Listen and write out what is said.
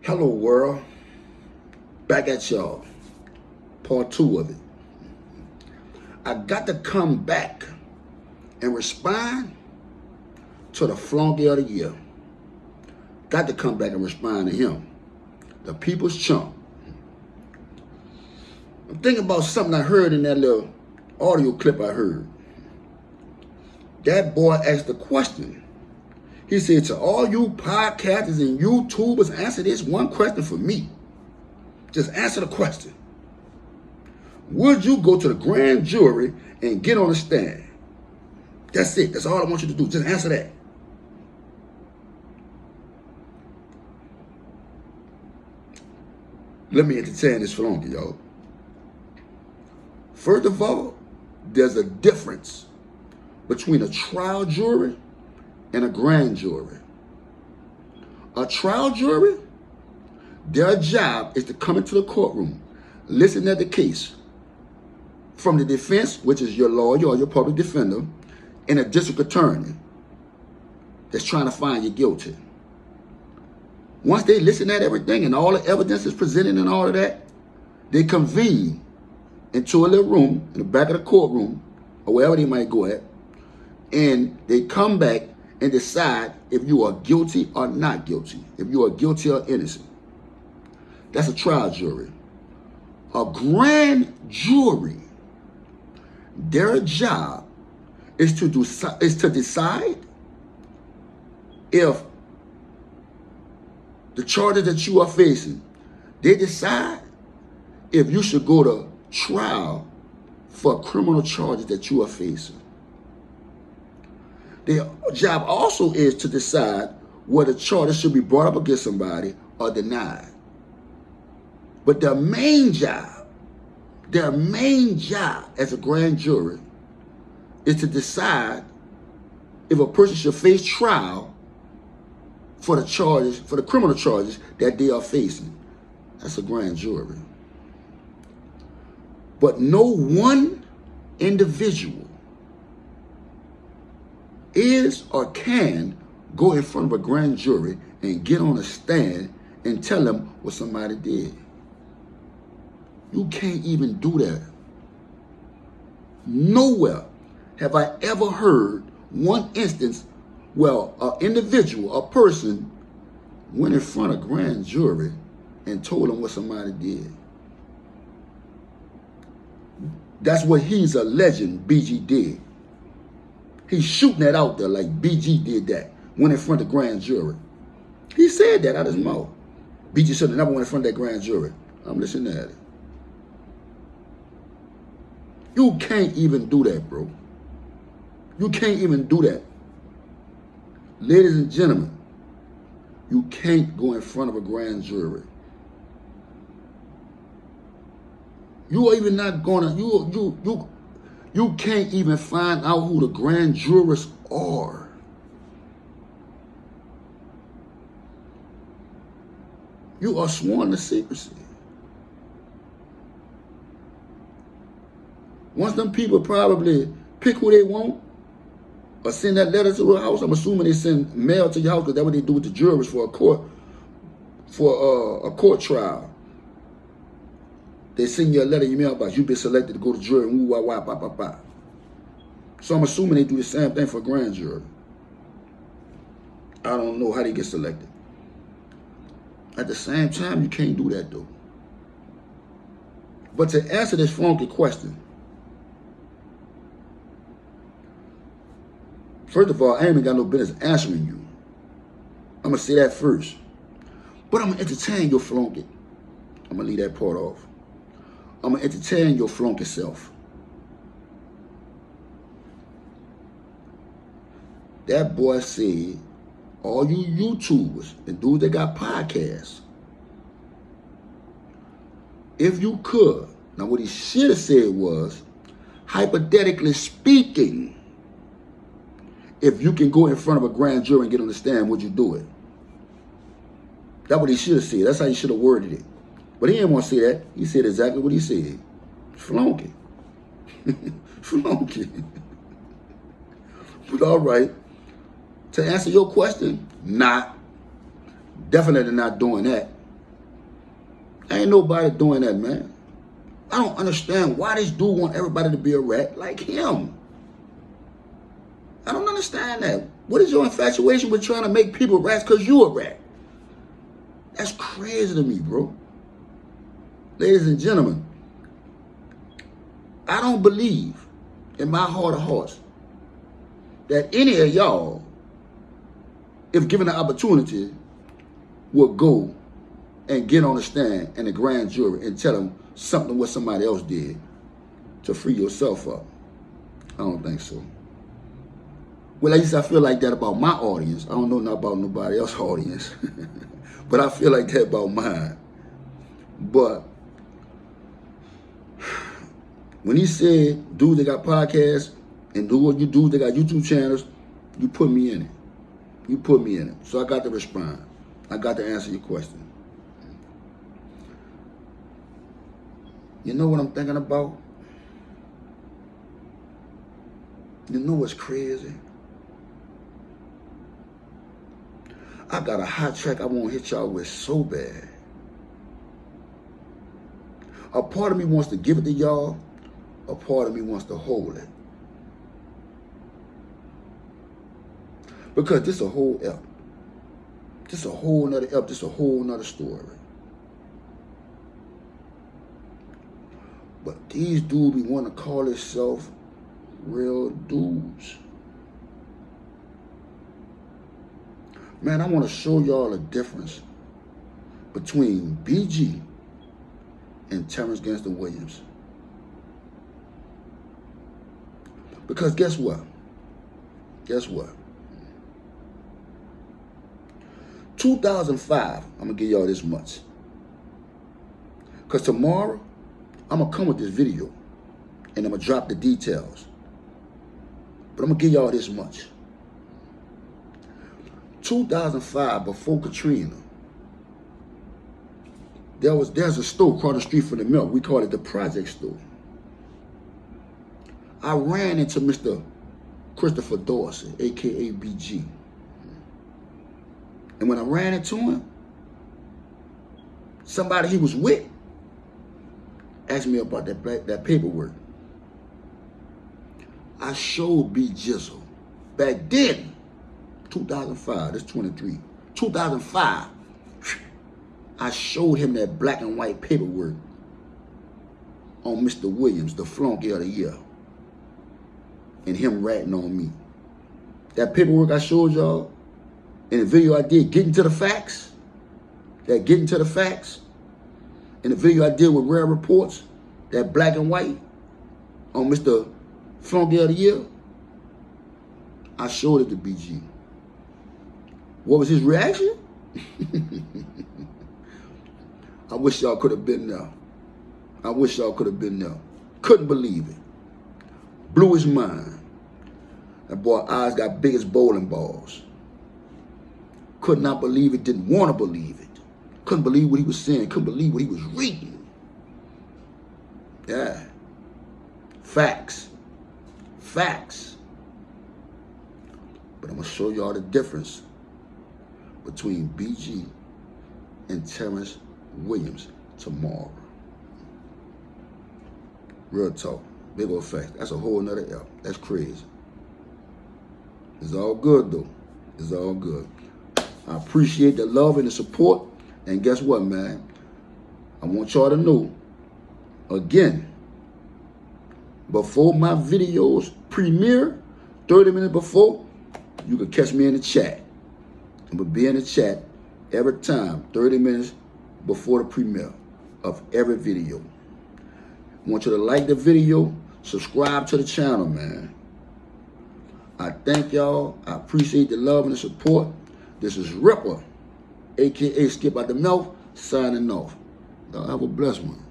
Hello world, back at y'all, part 2 of it. I got to come back and respond to the flunky of the year. Got to come back and respond to him, the people's chump. I'm thinking about something I heard in that little audio clip I heard. That boy asked a question. He said, to all you podcasters and YouTubers, answer this one question for me. Just answer the question. Would you go to the grand jury and get on the stand? That's it. That's all I want you to do. Just answer that. Let me entertain this for longer, y'all. First of all, there's a difference between a trial jury and a grand jury. A trial jury, their job is to come into the courtroom, listen to the case from the defense, which is your lawyer or your public defender, and a district attorney that's trying to find you guilty. Once they listen at everything and all the evidence is presented and all of that, they convene into a little room in the back of the courtroom or wherever they might go at, and they come back and decide if you are guilty or not guilty, if you are guilty or innocent. That's a trial jury. A grand jury, their job is to decide if the charges that you are facing, they decide if you should go to trial for criminal charges that you are facing. Their job also is to decide whether charges should be brought up against somebody or denied. But their main job as a grand jury is to decide if a person should face trial for the charges, for the criminal charges that they are facing. That's a grand jury. But no one individual is or can go in front of a grand jury and get on a stand and tell them what somebody did. You can't even do that. Nowhere have I ever heard one instance where an individual, a person, went in front of a grand jury and told them what somebody did. That's what he's alleging BG did. He's shooting that out there like BG did that. Went in front of the grand jury. He said that out of his mouth. BG should have never went in front of that grand jury. I'm listening at it. You can't even do that, bro. You can't even do that. Ladies and gentlemen, you can't go in front of a grand jury. You are even not gonna, you can't even find out who the grand jurors are. You are sworn to secrecy. Once them people probably pick who they want or send that letter to the house, I'm assuming they send mail to your house because that's what they do with the jurors for a court trial. They send you a letter in your mailbox. You've been selected to go to jury. Woo, wah, wah, bah, bah, bah. So I'm assuming they do the same thing for a grand jury. I don't know how they get selected. At the same time, you can't do that though. But to answer this funky question, first of all, I ain't even got no business answering you. I'm going to say that first. But I'm going to entertain your flunky. I'm going to leave that part off. I'm going to entertain your flunky self. That boy said, all you YouTubers and dudes that got podcasts, if you could, now what he should have said was, hypothetically speaking, if you can go in front of a grand jury and get on the stand, would you do it? That's what he should have said. That's how he should have worded it. But he didn't want to say that. He said exactly what he said. Flunky. Flunky. But all right. To answer your question, not. Definitely not doing that. Ain't nobody doing that, man. I don't understand why this dude want everybody to be a rat like him. I don't understand that. What is your infatuation with trying to make people rats because you a rat? That's crazy to me, bro. Ladies and gentlemen, I don't believe in my heart of hearts that any of y'all, if given the opportunity, will go and get on the stand in the grand jury and tell them something what somebody else did to free yourself up. I don't think so. Well, at least I feel like that about my audience. I don't know nothing about nobody else's audience. But I feel like that about mine. But when he said, dudes that got podcasts and dudes that got YouTube channels, you put me in it. You put me in it. So I got to respond. I got to answer your question. You know what I'm thinking about? You know what's crazy? I got a hot track I want to hit y'all with so bad. A part of me wants to give it to y'all. A part of me wants to hold it. Because this a whole ep. This a whole nother ep. This a whole nother story. But these dudes be want to call themselves real dudes. Man, I want to show y'all the difference between BG and Terrance Williams. Because guess what? Guess what? 2005, I'm going to give y'all this much. Because tomorrow, I'm going to come with this video and I'm going to drop the details. But I'm going to give y'all this much. 2005, before Katrina, there's a store across the street from the Melph. We call it the Project Store. I ran into Mr. Christopher Dorsey, a.k.a. BG. And when I ran into him, somebody he was with asked me about that paperwork. I showed B Jizzle back then, 2005, that's 23, 2005, I showed him that black and white paperwork on Mr. Williams, the flunky of the year, and him ratting on me. That paperwork I showed y'all in the video I did, Getting to the Facts, in the video I did with Rare Reports, that black and white on Mr. Flunky of the Year, I showed it to BG. What was his reaction? I wish y'all could have been there. I wish y'all could have been there. Couldn't believe it. Blew his mind. That boy eyes got big as bowling balls. Could not believe it, didn't want to believe it. Couldn't believe what he was saying, couldn't believe what he was reading. Yeah. Facts. Facts. But I'm going to show y'all the difference between BG and Terrance Williams tomorrow. Real talk. Big old fact. That's a whole nother L. That's crazy. It's all good, though. It's all good. I appreciate the love and the support. And guess what, man? I want y'all to know, again, before my videos premiere, 30 minutes before, you can catch me in the chat. I'm going to be in the chat every time, 30 minutes before the premiere of every video. I want you to like the video, subscribe to the channel, man. I thank y'all. I appreciate the love and the support. This is Rippa, a.k.a. Skip out the Melph, signing off. Y'all have a blessed one.